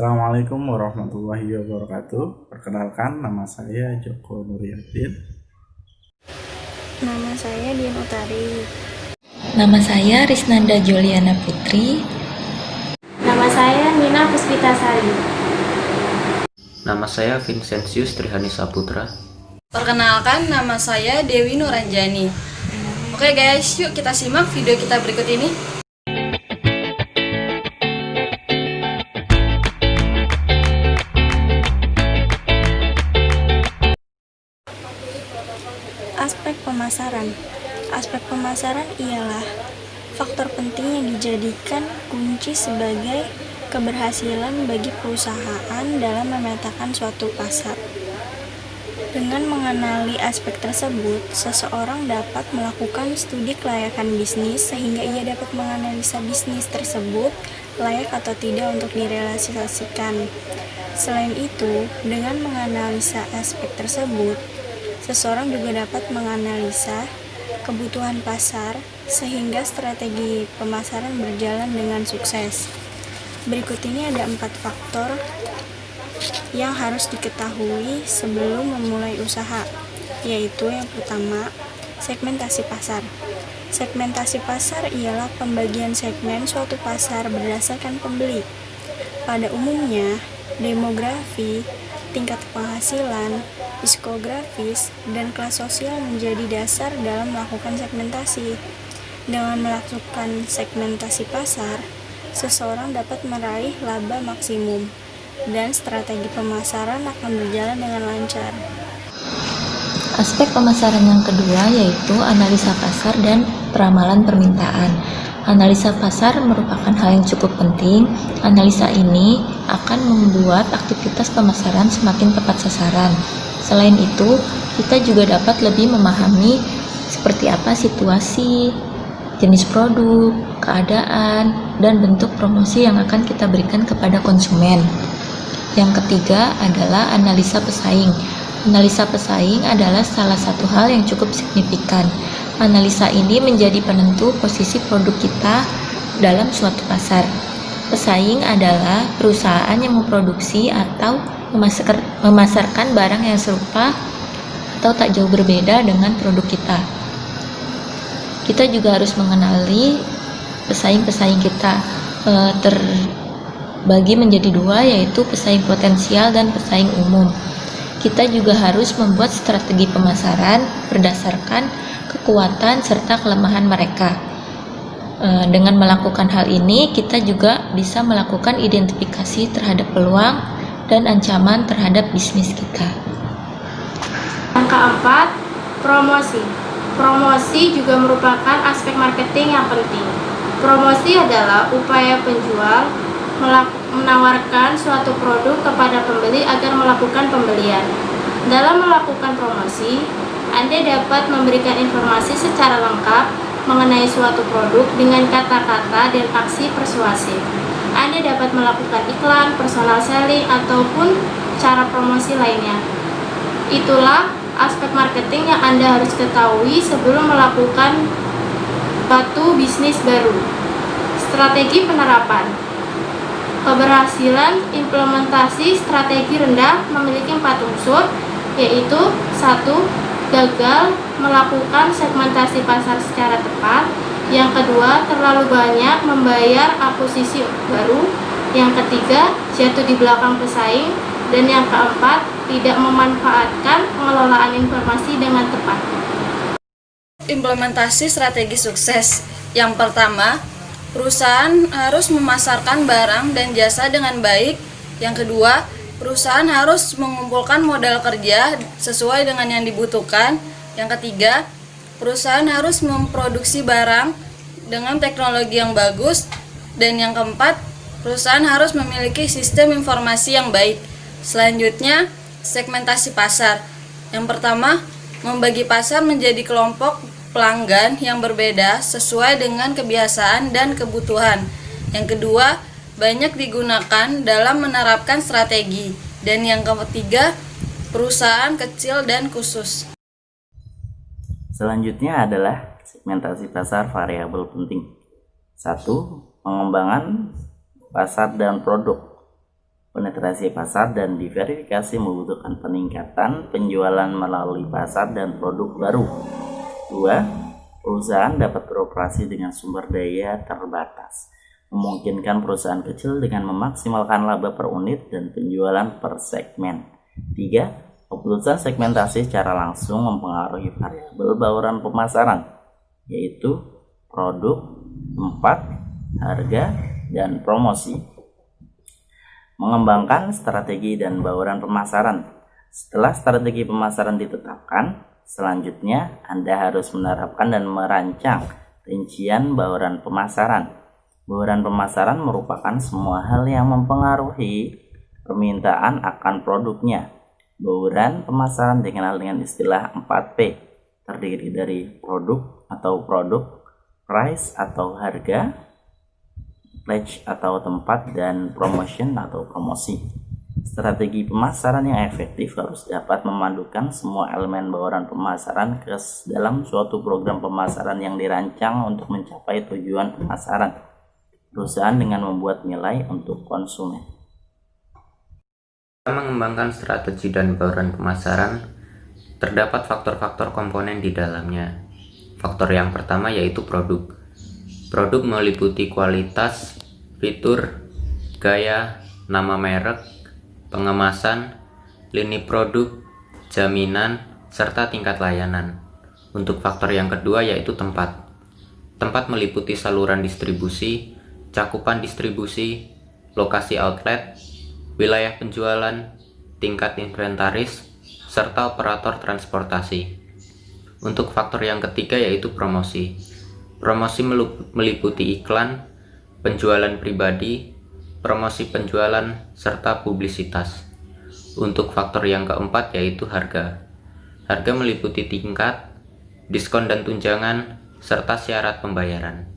Assalamualaikum warahmatullahi wabarakatuh. Perkenalkan, nama saya Joko Nuryadin. Nama saya Dian Utari. Nama saya Risnanda Juliana Putri. Nama saya Nina Puspitasari. Nama saya Vincentius Trihani Saputra. Perkenalkan, nama saya Dewi Nuranjani. Oke guys, yuk kita simak video kita berikut ini. Aspek pemasaran. Aspek pemasaran ialah faktor penting yang dijadikan kunci sebagai keberhasilan bagi perusahaan dalam memetakan suatu pasar. Dengan mengenali aspek tersebut, seseorang dapat melakukan studi kelayakan bisnis sehingga ia dapat menganalisa bisnis tersebut layak atau tidak untuk direalisasikan. Selain itu, dengan menganalisa aspek tersebut, seseorang juga dapat menganalisa kebutuhan pasar sehingga strategi pemasaran berjalan dengan sukses. Berikut ini ada 4 faktor yang harus diketahui sebelum memulai usaha, yaitu yang pertama, segmentasi pasar. Segmentasi pasar ialah pembagian segmen suatu pasar berdasarkan pembeli. Pada umumnya, demografi, tingkat penghasilan, psikografis, dan kelas sosial menjadi dasar dalam melakukan segmentasi. Dengan melakukan segmentasi pasar, seseorang dapat meraih laba maksimum, dan strategi pemasaran akan berjalan dengan lancar. Aspek pemasaran yang kedua yaitu analisa pasar dan peramalan permintaan. Analisa pasar merupakan hal yang cukup penting. Analisa ini akan membuat aktivitas pemasaran semakin tepat sasaran. Selain itu, kita juga dapat lebih memahami seperti apa situasi, jenis produk, keadaan, dan bentuk promosi yang akan kita berikan kepada konsumen. Yang ketiga adalah analisa pesaing. Analisa pesaing adalah salah satu hal yang cukup signifikan. Analisa ini menjadi penentu posisi produk kita dalam suatu pasar. Pesaing adalah perusahaan yang memproduksi atau memasarkan barang yang serupa atau tak jauh berbeda dengan produk kita. Kita juga harus mengenali pesaing-pesaing kita terbagi menjadi 2, yaitu pesaing potensial dan pesaing umum. Kita juga harus membuat strategi pemasaran berdasarkan kekuatan serta kelemahan mereka. Dengan melakukan hal ini, kita juga bisa melakukan identifikasi terhadap peluang dan ancaman terhadap bisnis kita. Yang keempat, promosi. Promosi juga merupakan aspek marketing yang penting. Promosi adalah upaya penjual menawarkan suatu produk kepada pembeli agar melakukan pembelian. Dalam melakukan promosi, Anda dapat memberikan informasi secara lengkap mengenai suatu produk dengan kata-kata dan aksi persuasif. Anda dapat melakukan iklan, personal selling, ataupun cara promosi lainnya. Itulah aspek marketing yang Anda harus ketahui sebelum melakukan suatu bisnis baru. Strategi penerapan. Keberhasilan implementasi strategi rendah memiliki 4 unsur, yaitu 1. Gagal melakukan segmentasi pasar secara tepat. Yang kedua, terlalu banyak membayar akuisisi baru. Yang ketiga, jatuh di belakang pesaing. Dan yang keempat, tidak memanfaatkan pengelolaan informasi dengan tepat. Implementasi strategi sukses. Yang pertama, perusahaan harus memasarkan barang dan jasa dengan baik. Yang kedua, perusahaan harus mengumpulkan modal kerja sesuai dengan yang dibutuhkan. Yang ketiga, perusahaan harus memproduksi barang dengan teknologi yang bagus. Dan yang keempat, perusahaan harus memiliki sistem informasi yang baik. Selanjutnya, segmentasi pasar. Yang pertama, membagi pasar menjadi kelompok pelanggan yang berbeda sesuai dengan kebiasaan dan kebutuhan. Yang kedua, banyak digunakan dalam menerapkan strategi. Dan yang ketiga, perusahaan kecil dan khusus. Selanjutnya adalah segmentasi pasar variabel penting. 1. Pengembangan pasar dan produk. Penetrasi pasar dan diverifikasi membutuhkan peningkatan penjualan melalui pasar dan produk baru. 2. Perusahaan dapat beroperasi dengan sumber daya terbatas, memungkinkan perusahaan kecil dengan memaksimalkan laba per unit dan penjualan per segmen. 3. Keputusan segmentasi secara langsung mempengaruhi variabel bauran pemasaran, yaitu produk, tempat, harga, dan promosi. Mengembangkan strategi dan bauran pemasaran. Setelah strategi pemasaran ditetapkan, selanjutnya Anda harus menerapkan dan merancang rincian bauran pemasaran. Bauran pemasaran merupakan semua hal yang mempengaruhi permintaan akan produknya. Bauran pemasaran dikenal dengan istilah 4P, terdiri dari produk atau produk, price atau harga, place atau tempat, dan promotion atau promosi. Strategi pemasaran yang efektif harus dapat memadukan semua elemen bauran pemasaran ke dalam suatu program pemasaran yang dirancang untuk mencapai tujuan pemasaran perusahaan dengan membuat nilai untuk konsumen. Dalam mengembangkan strategi dan bauran pemasaran, terdapat faktor-faktor komponen di dalamnya. Faktor yang pertama yaitu produk. Produk meliputi kualitas, fitur, gaya, nama merek, pengemasan, lini produk, jaminan, serta tingkat layanan. Untuk faktor yang kedua yaitu tempat. Tempat meliputi saluran distribusi, cakupan distribusi, lokasi outlet, wilayah penjualan, tingkat inventaris, serta operator transportasi. Untuk faktor yang ketiga yaitu promosi. Promosi meliputi iklan, penjualan pribadi, promosi penjualan, serta publisitas. Untuk faktor yang keempat yaitu harga. Harga meliputi tingkat, diskon dan tunjangan, serta syarat pembayaran.